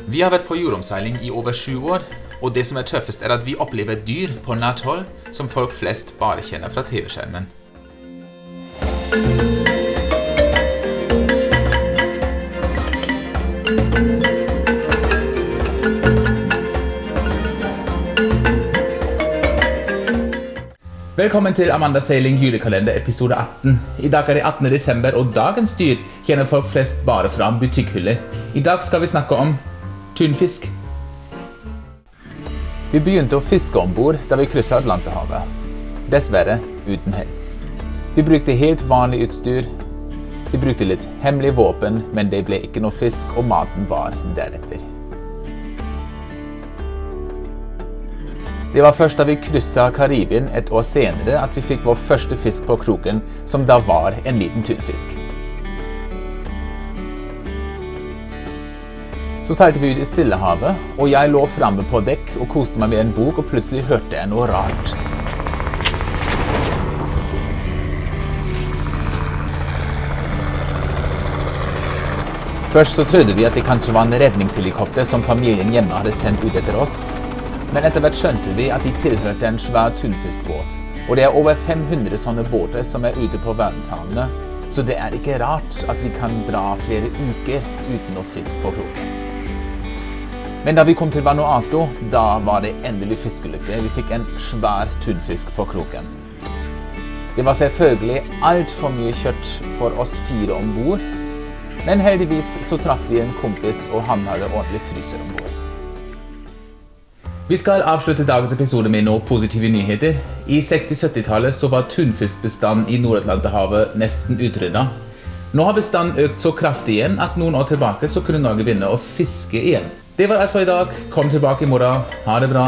Vi har vært på jordomseiling I over 7 år, og det som tøffest at vi opplever dyr på nært hold som folk flest bare kjenner fra TV-skjermen. Velkommen til Amanda Sailing julekalender episode 18. I dag det 18. desember, og dagens dyr kjenner folk flest bare fra butikkhyller. I dag skal vi snakke om tunfisk. Vi begynte å fiske ombord da vi krysset Atlanterhavet. Dessverre uten hell. Vi brukte helt vanlig utstyr. Vi brukte litt hemmelig våpen, men det ble ikke noe fisk, og maten var deretter. Det var først da vi krysset Karibien et år senere at vi fikk vår første fisk på kroken, som da var en liten tunfisk. Så seilte vi ut I Stillehavet, og jeg lå fremme på dekk og koste meg med en bok, og plutselig hørte jeg noe rart. Først så trodde vi at det kanskje var en redningshelikopter som familien hjemme hadde sendt ut etter oss, men etter hvert skjønte vi at de tilhørte en svær tunfiskbåt, og det over 500 sånne båter som ute på verdenshavene, så det ikke rart at vi kan dra flere uker uten å fiske på kroken. Men da vi kom til Vanuatu, da var det endelig fiskelykke. Vi fikk en svær tunfisk på kroken. Det var selvfølgelig alt for mye kjøtt for oss 4 ombord, men heldigvis så traff vi en kompis, og han hadde ordentlig fryser ombord. Vi skal avslutte dagens episode med noen positive nyheter. I 60-70-tallet så var tunfiskbestanden I Nord-Atlanterhavet nesten utryddet. Nå har bestanden økt så kraftig igjen at noen år tilbake så kunne Norge begynne å fiske igjen. Det var alt for I dag. Kom tilbake I morgen. Ha det bra.